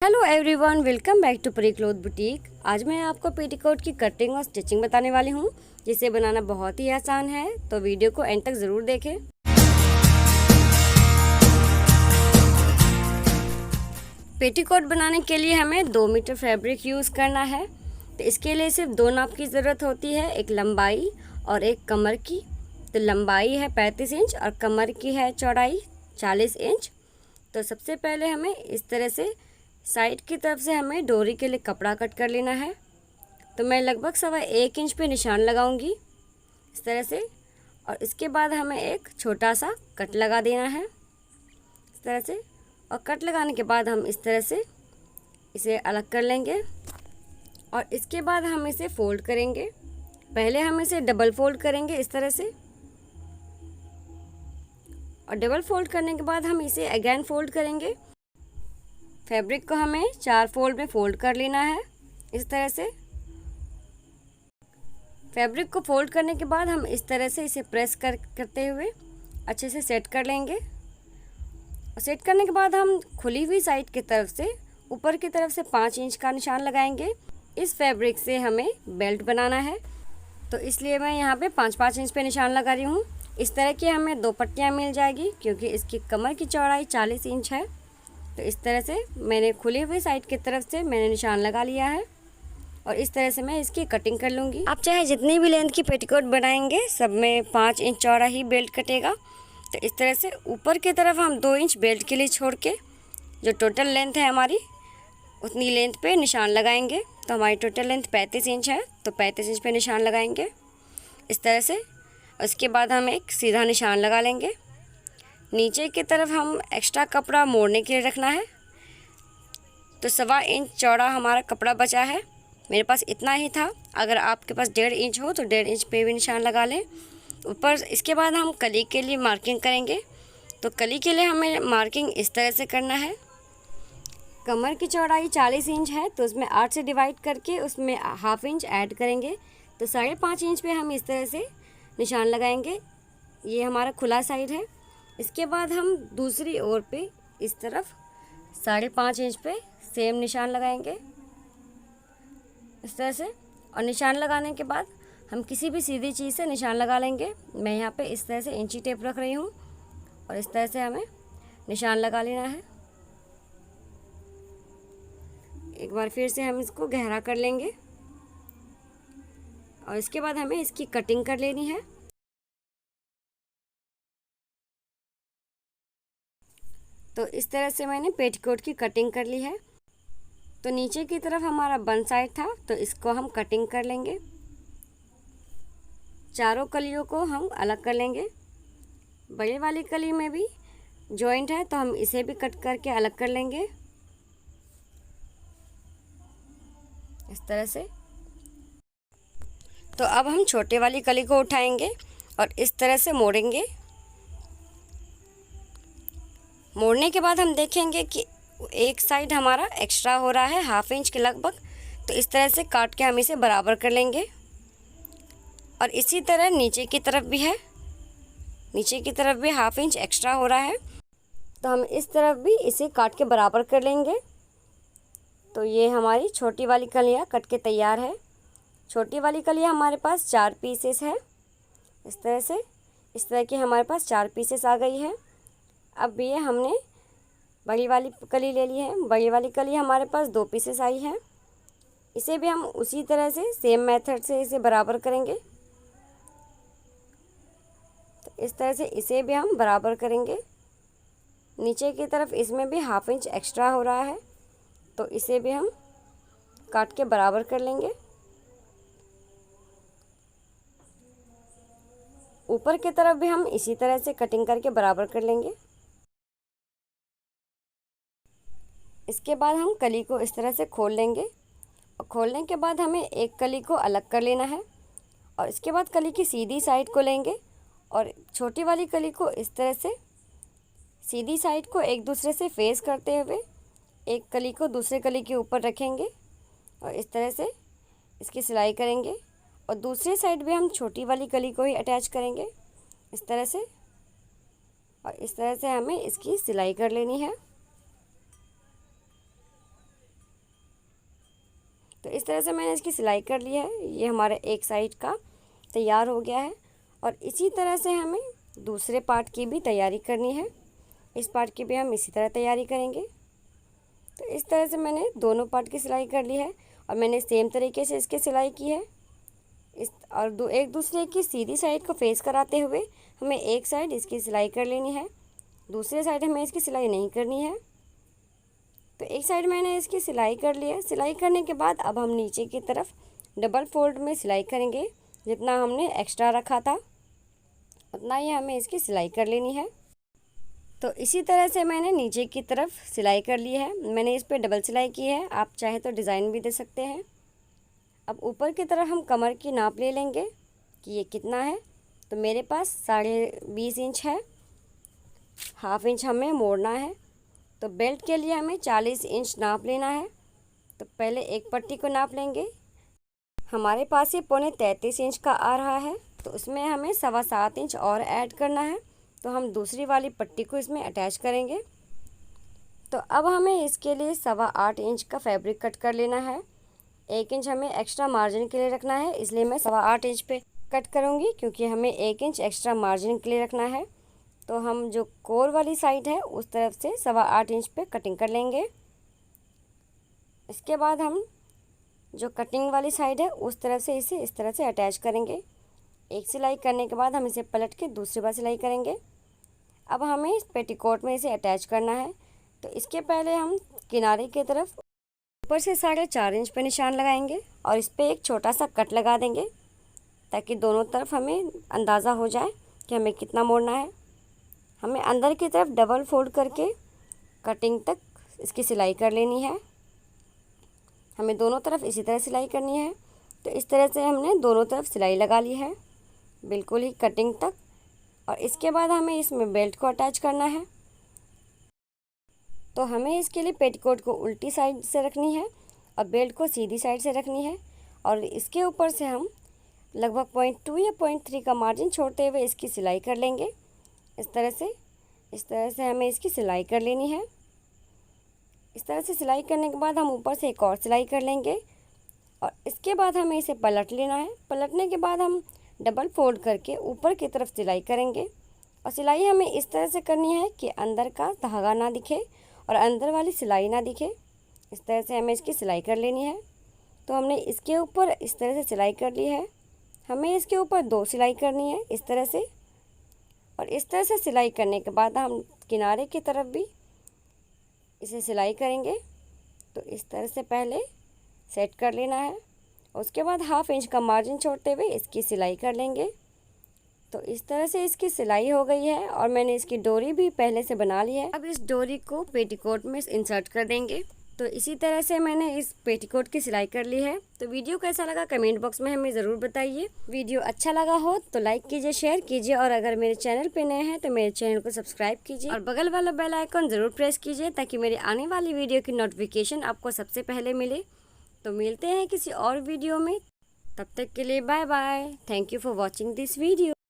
Hello everyone, welcome back to Pari cloth boutique. आज मैं आपको पेटीकोट की कटिंग और स्टिचिंग बताने वाली हूँ, जिसे बनाना बहुत ही आसान है। तो वीडियो को एंड तक ज़रूर देखें। पेटीकोट बनाने के लिए हमें 2 मीटर फैब्रिक यूज़ करना है। तो इसके लिए सिर्फ 2 नाप की ज़रूरत होती है, एक लंबाई और एक कमर की। तो लंबाई है 35 इंच और कमर की है चौड़ाई 40 इंच। तो सबसे पहले हमें इस तरह से साइड की तरफ से हमें डोरी के लिए कपड़ा कट कर लेना है। तो मैं लगभग 1.25 इंच पे निशान लगाऊंगी इस तरह से, और इसके बाद हमें एक छोटा सा कट लगा देना है इस तरह से। और कट लगाने के बाद हम इस तरह से इसे अलग कर लेंगे और इसके बाद हम इसे फोल्ड करेंगे। पहले हम इसे डबल फोल्ड करेंगे इस तरह से, और डबल फोल्ड करने के बाद हम इसे अगेन फोल्ड करेंगे। फैब्रिक को हमें 4 फोल्ड में फोल्ड कर लेना है इस तरह से। फैब्रिक को फोल्ड करने के बाद हम इस तरह से इसे प्रेस करते हुए अच्छे से सेट कर लेंगे। और सेट करने के बाद हम खुली हुई साइड की तरफ से ऊपर की तरफ से 5 इंच का निशान लगाएंगे। इस फैब्रिक से हमें बेल्ट बनाना है, तो इसलिए मैं यहाँ पे 5-5 इंच पे निशान लगा रही हूँ। इस तरह की हमें 2 पट्टियाँ मिल जाएगी, क्योंकि इसकी कमर की चौड़ाई 40 इंच है। तो इस तरह से मैंने खुली हुई साइड की तरफ से मैंने निशान लगा लिया है, और इस तरह से मैं इसकी कटिंग कर लूँगी। आप चाहे जितनी भी लेंथ की पेटीकोट बनाएंगे, सब में 5 इंच चौड़ा ही बेल्ट कटेगा। तो इस तरह से ऊपर की तरफ हम 2 इंच बेल्ट के लिए छोड़ के जो टोटल लेंथ है हमारी, उतनी लेंथ पे निशान लगाएंगे। तो हमारी टोटल लेंथ 35 इंच है, तो 35 इंच पे निशान लगाएंगे इस तरह से। उसके बाद हम एक सीधा निशान लगा लेंगे। नीचे की तरफ हम एक्स्ट्रा कपड़ा मोड़ने के लिए रखना है। तो 1.25 इंच चौड़ा हमारा कपड़ा बचा है, मेरे पास इतना ही था। अगर आपके पास 1.5 इंच हो तो 1.5 इंच पे भी निशान लगा लें ऊपर। इसके बाद हम कली के लिए मार्किंग करेंगे। तो कली के लिए हमें मार्किंग इस तरह से करना है। कमर की चौड़ाई 40 इंच है, तो उसमें 8 से डिवाइड करके उसमें 1/2 इंच ऐड करेंगे। तो 5.5 इंच पे हम इस तरह से निशान लगाएंगे। ये हमारा खुला साइड है। इसके बाद हम दूसरी ओर पे इस तरफ 5.5 इंच पे सेम निशान लगाएंगे इस तरह से। और निशान लगाने के बाद हम किसी भी सीधी चीज़ से निशान लगा लेंगे। मैं यहाँ पे इस तरह से इंची टेप रख रही हूँ, और इस तरह से हमें निशान लगा लेना है। एक बार फिर से हम इसको गहरा कर लेंगे, और इसके बाद हमें इसकी कटिंग कर लेनी है। तो इस तरह से मैंने पेटीकोट की कटिंग कर ली है। तो नीचे की तरफ हमारा बन साइड था, तो इसको हम कटिंग कर लेंगे। चारों कलियों को हम अलग कर लेंगे। बड़े वाली कली में भी जॉइंट है, तो हम इसे भी कट करके अलग कर लेंगे इस तरह से। तो अब हम छोटे वाली कली को उठाएंगे और इस तरह से मोड़ेंगे। मोड़ने के बाद हम देखेंगे कि एक साइड हमारा एक्स्ट्रा हो रहा है 1/2 इंच के लगभग। तो इस तरह से काट के हम इसे बराबर कर लेंगे। और इसी तरह नीचे की तरफ भी है, नीचे की तरफ भी 1/2 इंच एक्स्ट्रा हो रहा है, तो हम इस तरफ भी इसे काट के बराबर कर लेंगे। तो ये हमारी छोटी वाली कलियाँ कट के तैयार है। छोटी वाली कलियाँ हमारे पास 4 पीसेस है इस तरह से। इस तरह की हमारे पास 4 पीसेस आ गई है। अब ये हमने बड़ी वाली कली ले ली है। बड़ी वाली कली हमारे पास 2 पीसेस आई है। इसे भी हम उसी तरह से सेम मेथड से इसे बराबर करेंगे। तो इस तरह से इसे भी हम बराबर करेंगे। नीचे की तरफ इसमें भी 1/2 इंच एक्स्ट्रा हो रहा है, तो इसे भी हम काट के बराबर कर लेंगे। ऊपर की तरफ भी हम इसी तरह से कटिंग करके बराबर कर लेंगे। इसके बाद हम कली को इस तरह से खोल लेंगे, और खोलने के बाद हमें एक कली को अलग कर लेना है। और इसके बाद कली की सीधी साइड को लेंगे, और छोटी वाली कली को इस तरह से सीधी साइड को एक दूसरे से फेस करते हुए एक कली को दूसरे कली के ऊपर रखेंगे, और इस तरह से इसकी सिलाई करेंगे। और दूसरी साइड भी हम छोटी वाली कली को ही अटैच करेंगे इस तरह से, और इस तरह से हमें इसकी सिलाई कर लेनी है। तो इस तरह से मैंने इसकी सिलाई कर ली है। ये हमारा एक साइड का तैयार हो गया है और इसी तरह से हमें दूसरे पार्ट की भी तैयारी करनी है। इस पार्ट की भी हम इसी तरह तैयारी करेंगे। तो इस तरह से मैंने दोनों पार्ट की सिलाई कर ली है और मैंने सेम तरीके से इसकी सिलाई की है। इस और एक दूसरे की सीधी साइड को फेस कराते हुए हमें एक साइड इसकी सिलाई कर लेनी है, दूसरी साइड हमें इसकी सिलाई नहीं करनी है। तो एक साइड मैंने इसकी सिलाई कर ली है। सिलाई करने के बाद अब हम नीचे की तरफ डबल फोल्ड में सिलाई करेंगे। जितना हमने एक्स्ट्रा रखा था उतना ही हमें इसकी सिलाई कर लेनी है। तो इसी तरह से मैंने नीचे की तरफ सिलाई कर ली है। मैंने इस पर डबल सिलाई की है, आप चाहे तो डिज़ाइन भी दे सकते हैं। अब ऊपर की तरफ हम कमर की नाप ले लेंगे कि ये कितना है। तो मेरे पास 20.5 इंच है, हाफ इंच हमें मोड़ना है। तो बेल्ट के लिए हमें 40 इंच नाप लेना है। तो पहले एक पट्टी को नाप लेंगे। हमारे पास ये 33.5 इंच का आ रहा है, तो उसमें हमें 7.25 इंच और ऐड करना है। तो हम दूसरी वाली पट्टी को इसमें अटैच करेंगे। तो अब हमें इसके लिए 8.25 इंच का फैब्रिक कट कर लेना है। 1 इंच हमें एक्स्ट्रा मार्जिन के लिए रखना है, इसलिए मैं 8.25 इंच पे कट करूँगी, क्योंकि हमें 1 इंच एक्स्ट्रा मार्जिन के लिए रखना है। तो हम जो कोर वाली साइड है उस तरफ से 8.25 इंच पे कटिंग कर लेंगे। इसके बाद हम जो कटिंग वाली साइड है उस तरफ से इसे इस तरह से अटैच करेंगे। एक सिलाई करने के बाद हम इसे पलट के दूसरी बार सिलाई करेंगे। अब हमें इस पेटीकोट में इसे अटैच करना है। तो इसके पहले हम किनारे की तरफ ऊपर से 4.5 इंच पे निशान लगाएंगे और इस पर एक छोटा सा कट लगा देंगे, ताकि दोनों तरफ हमें अंदाज़ा हो जाए कि हमें कितना मोड़ना है। हमें अंदर की तरफ डबल फोल्ड करके कटिंग तक इसकी सिलाई कर लेनी है। हमें दोनों तरफ इसी तरह सिलाई करनी है। तो इस तरह से हमने दोनों तरफ सिलाई लगा ली है, बिल्कुल ही कटिंग तक। और इसके बाद हमें इसमें बेल्ट को अटैच करना है। तो हमें इसके लिए पेटीकोट को उल्टी साइड से रखनी है और बेल्ट को सीधी साइड से रखनी है। और इसके ऊपर से हम लगभग 0.2 या 0.3 का मार्जिन छोड़ते हुए इसकी सिलाई कर लेंगे। इस तरह से हमें इसकी सिलाई कर लेनी है। इस तरह से सिलाई करने के बाद हम ऊपर से एक और सिलाई कर लेंगे और इसके बाद हमें इसे पलट लेना है। पलटने के बाद हम डबल फोल्ड करके ऊपर की तरफ सिलाई करेंगे और सिलाई हमें इस तरह से करनी है कि अंदर का धागा ना दिखे और अंदर वाली सिलाई ना दिखे। इस तरह से हमें इसकी सिलाई कर लेनी है। तो हमने इसके ऊपर इस तरह से सिलाई कर ली है। हमें इसके ऊपर 2 सिलाई करनी है इस तरह से। और इस तरह से सिलाई करने के बाद हम किनारे की तरफ भी इसे सिलाई करेंगे। तो इस तरह से पहले सेट कर लेना है, उसके बाद 1/2 इंच का मार्जिन छोड़ते हुए इसकी सिलाई कर लेंगे। तो इस तरह से इसकी सिलाई हो गई है और मैंने इसकी डोरी भी पहले से बना ली है। अब इस डोरी को पेटीकोट में इंसर्ट कर देंगे। तो इसी तरह से मैंने इस पेटीकोट की सिलाई कर ली है। तो वीडियो कैसा लगा कमेंट बॉक्स में हमें ज़रूर बताइए। वीडियो अच्छा लगा हो तो लाइक कीजिए, शेयर कीजिए और अगर मेरे चैनल पे नए हैं तो मेरे चैनल को सब्सक्राइब कीजिए और बगल वाला बेल आइकन ज़रूर प्रेस कीजिए, ताकि मेरी आने वाली वीडियो की नोटिफिकेशन आपको सबसे पहले मिले। तो मिलते हैं किसी और वीडियो में, तब तक के लिए bye bye. Thank you for watching this video.